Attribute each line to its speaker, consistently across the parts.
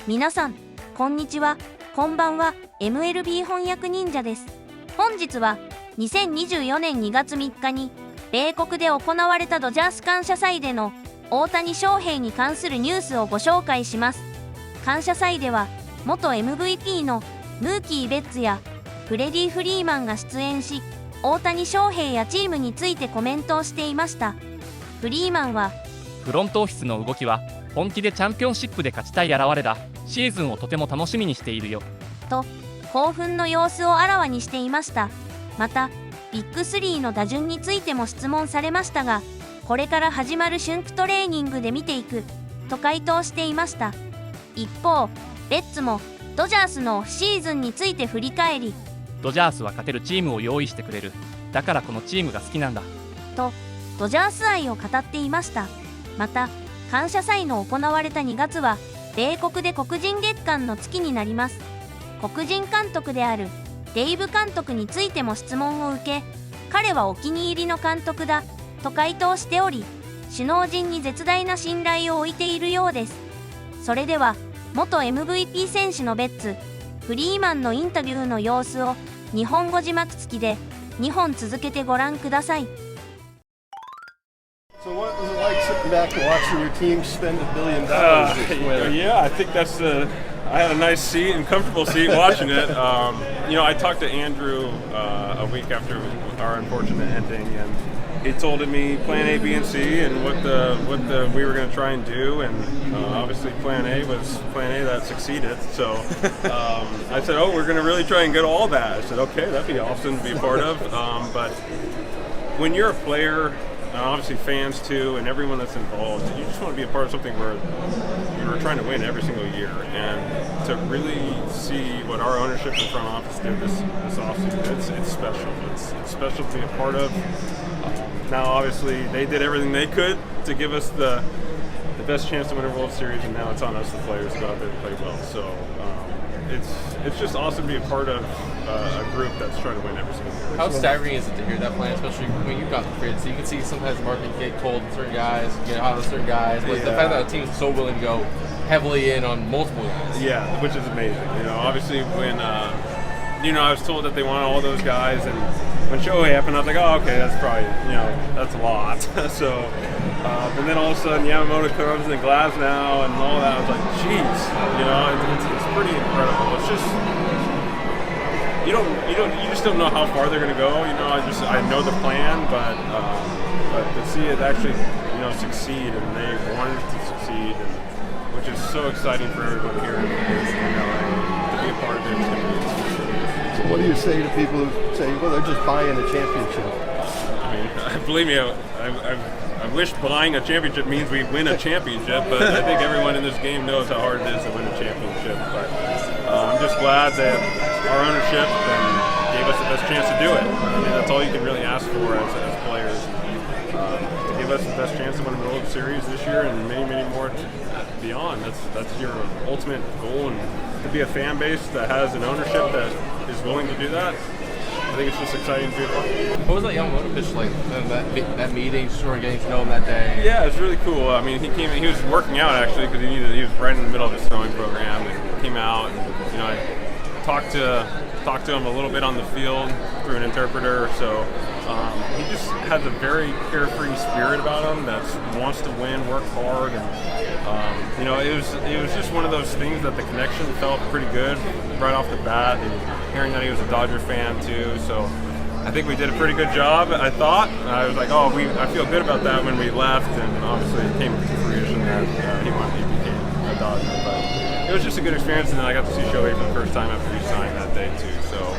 Speaker 1: 皆さん、こんにちは、こんばんは。 MLB 翻訳忍者です。本日は2024年2月3日に米国で行われたドジャース感謝祭での大谷翔平に関するニュースをご紹介します。感謝祭では元 MVP のムーキー・ベッツやフレディ・フリーマンが出演し、大谷翔平やチームについてコメントをしていました。フリーマンは、
Speaker 2: フロントオフィスの動きは本気でチャンピオンシップで勝ちたい現れだ。シーズンをとても楽しみにしているよ
Speaker 1: と興奮の様子をあらわにしていました。またビッグ3の打順についても質問されましたが、これから始まる春季トレーニングで見ていくと回答していました。一方ベッツもドジャースのオフシーズンについて振り返り、
Speaker 2: ドジャースは勝てるチームを用意してくれる。だからこのチームが好きなんだ
Speaker 1: とドジャース愛を語っていました。また感謝祭の行われた2月は米国で黒人月間の月になります。黒人監督であるデイブ監督についても質問を受け、彼はお気に入りの監督だと回答しており、首脳陣に絶大な信頼を置いているようです。それでは元 MVP 選手のベッツ、フリーマンのインタビューの様子を日本語字幕付きで2本続けてご覧ください。
Speaker 3: So what was it like sitting back and watching your team spend $1 billion this winter?
Speaker 4: Yeah, I think that's I had a nice seat and comfortable seat watching it. I talked to Andrew a week after our unfortunate ending, and he told me Plan A, B, and C, and what we were going to try and do, and obviously Plan A was Plan A that succeeded. So I said, "Oh, we're going to really try and get all that." I said, "Okay, that'd be awesome to be a part of." But when you're a player, and obviously fans too, and everyone that's involved, you just want to be a part of something where you're trying to win every single year. And to really see what our ownership and front office did this offseason, it's special. It's special to be a part of. Now, obviously, they did everything they could to give us the best chance to win a World Series, and now it's on us, the players, to go out there and play well. So it's just awesome to be a part of a group that's trying to win every single year.
Speaker 5: How staggering is it to hear that plan, especially when you've got the grid? So you can see sometimes the market get cold with certain guys, get hot with certain guys. But the fact that a team's so willing to go heavily in on multiple guys.
Speaker 4: Yeah, which is amazing. Obviously when I was told that they wanted all those guys, and when Shohei happened, I was like, oh, okay, that's probably, that's a lot. So, but then all of a sudden Yamamoto comes and Glasnow and all that. I was like, geez, it's pretty incredible. It's just, you just don't know how far they're going to go. I know the plan, but to see it actually, succeed, and they wanted it to succeed, which is so exciting for everyone here in LA to be a part of it.
Speaker 3: So what do you say to people who say, well, they're just buying a championship?
Speaker 4: I mean, believe me, I wish buying a championship means we win a championship, but I think everyone in this game knows how hard it is to win a championship. But I'm just glad that our ownership gave us the best chance to do it. I mean, that's all you can really ask for as players. To give us the best chance to win a World Series this year and many, many more beyond. That's your ultimate goal, and to be a fan base that has an ownership that is willing to do that, I think it's just exciting to be a part of it.
Speaker 5: What was that Yamamoto pitch like? That meeting, sort of getting to know him that day?
Speaker 4: Yeah, it's really cool. I mean, he was working out actually because he was right in the middle of his throwing program, and came out, and I talked to him a little bit on the field through an interpreter. So he just has a very carefree spirit about him that wants to win, work hard, and it was just one of those things that the connection felt pretty good right off the bat, and hearing that he was a Dodger fan too. So I think we did a pretty good job, I thought. I was like, I feel good about that when we left, and obviously it came to fruition that he became a Dodger. But it was just a good experience, and then I got to see Shohei for the first time after he signed that day too. So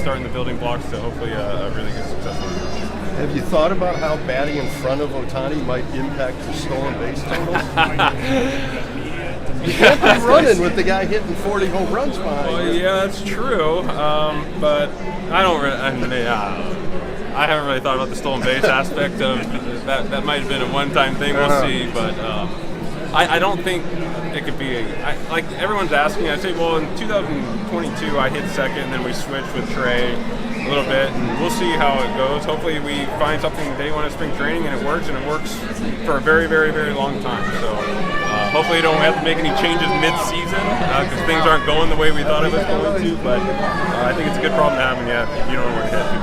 Speaker 4: starting the building blocks to hopefully a really good successful year.
Speaker 3: Have you thought about how batting in front of Ohtani might impact your stolen base totals? You can't be running with the guy hitting 40 home runs behind you.
Speaker 4: Well, yeah, that's true. But I haven't really thought about the stolen base aspect of that. That might have been a one-time thing. We'll see. But I don't think it could be like everyone's asking. I say, well, in 2022, I hit second, and then we switched with Trey a little bit, and we'll see how it goes. Hopefully, we find something day one of spring training, and it works for a very, very, very long time. So Hopefully, we don't have to make any changes mid-season because things aren't going the way we thought it was going to. But I think it's a good problem to have when you don't know where to head to.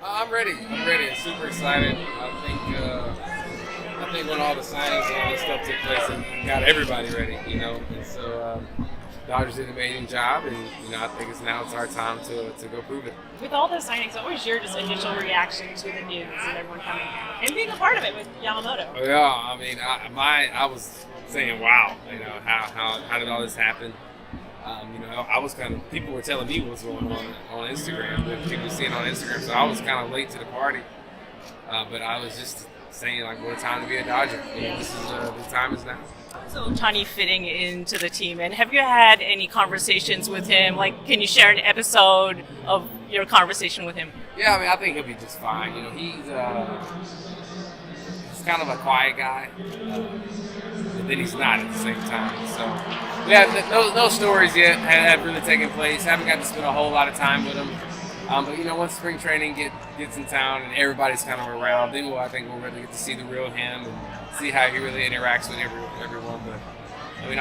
Speaker 5: I'm ready. I'm super excited. I think when all the signings and all this stuff took place, it got everybody ready, you know. And so Dodgers did an amazing job, and I think it's our time to go prove it.
Speaker 6: With all those signings, what was your just initial reaction to the news and everyone coming and being a part of it with Yamamoto?
Speaker 5: Yeah, I mean, I was saying, wow, how did all this happen? I was people were telling me what was going on Instagram, that people seeing on Instagram, so I was kind of late to the party. But I was just saying, like, what a time to be a Dodger. This is the time is now.
Speaker 6: So Tani fitting into the team, and have you had any conversations with him? Like, can you share an episode of your conversation with him?
Speaker 5: Yeah, I mean, I think he'll be just fine. He's kind of a quiet guy, but then he's not at the same time. So, yeah, no stories yet have really taken place. Haven't got to spend a whole lot of time with him. But once spring training gets in town and everybody's kind of around, then I think we'll really get to see the real him and see how he really interacts with everyone. But I mean,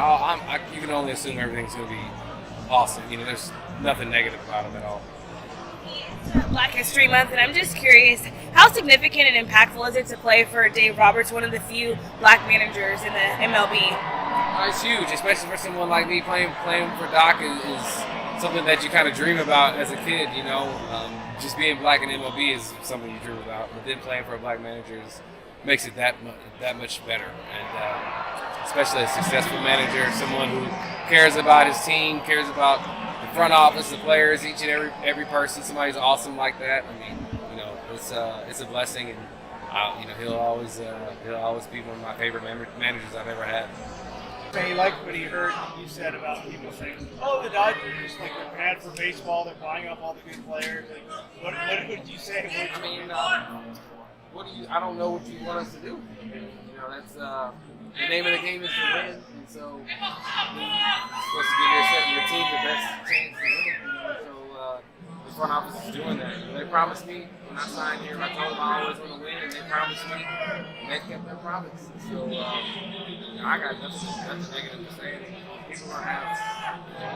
Speaker 5: you can only assume everything's going to be awesome. There's nothing negative about him at all.
Speaker 7: Black History Month, and I'm just curious, how significant and impactful is it to play for Dave Roberts, one of the few black managers in the MLB?
Speaker 5: It's huge, especially for someone like me. Playing for Doc is something that you kind of dream about as a kid. Just being black in MLB is something you dream about, but then playing for a black manager makes it that much better. And especially a successful manager, someone who cares about his team, cares about the front office, the players, each and every person. Somebody's awesome like that. I mean, it's a blessing, and he'll always be one of my favorite managers I've ever had.
Speaker 8: He liked what he heard you said about people saying, "Oh, the Dodgers just they're bad for baseball. They're buying up all the good players." What would you say?
Speaker 5: I mean, I don't know what you want us to do. That's the name of the game is to win, and so you're supposed to give your team the best chance to win. So the front office is doing that. They promised me when I signed here. I told them I always want to win, and they promised me, and they kept their promise. So I got nothing negative to say. People are going to have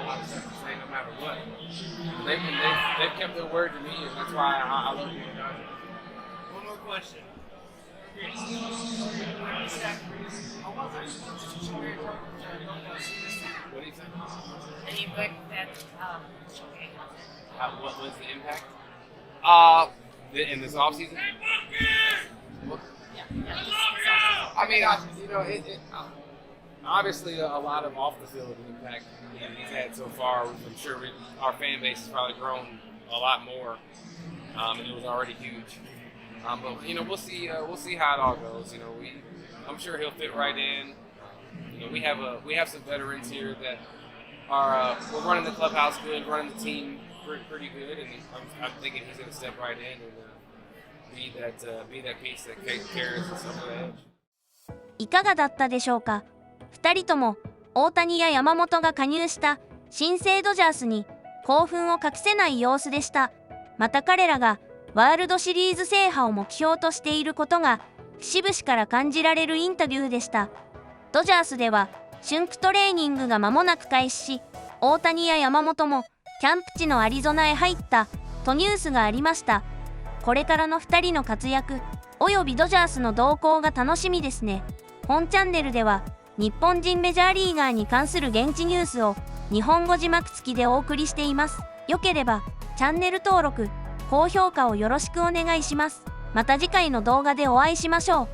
Speaker 5: a lot of stuff to say no matter what. But they've kept their word to me, and that's why I love you.
Speaker 8: One more question.
Speaker 5: What do you think?
Speaker 7: Any book that
Speaker 5: What was the impact? In this offseason? I mean, obviously a lot of off the field impact he's had so far. I'm sure our fan base has probably grown a lot more, and it was already huge. But we'll see how it all goes. I'm sure he'll fit right in. We have some veterans here that are we're running the clubhouse good, running the team pretty good, and I'm thinking he's going to step right in and be that piece that carries some of the edge.
Speaker 1: いかがだったでしょうか。2人とも大谷や山本が加入した新生ドジャースに興奮を隠せない様子でした。また彼らがワールドシリーズ制覇を目標としていることが節々から感じられるインタビューでした。ドジャースでは春季トレーニングが間もなく開始し、大谷や山本もキャンプ地のアリゾナへ入ったとニュースがありました。これからの2人の活躍およびドジャースの動向が楽しみですね。本チャンネルでは日本人メジャーリーガーに関する現地ニュースを日本語字幕付きでお送りしています。よければチャンネル登録、高評価をよろしくお願いします。また次回の動画でお会いしましょう。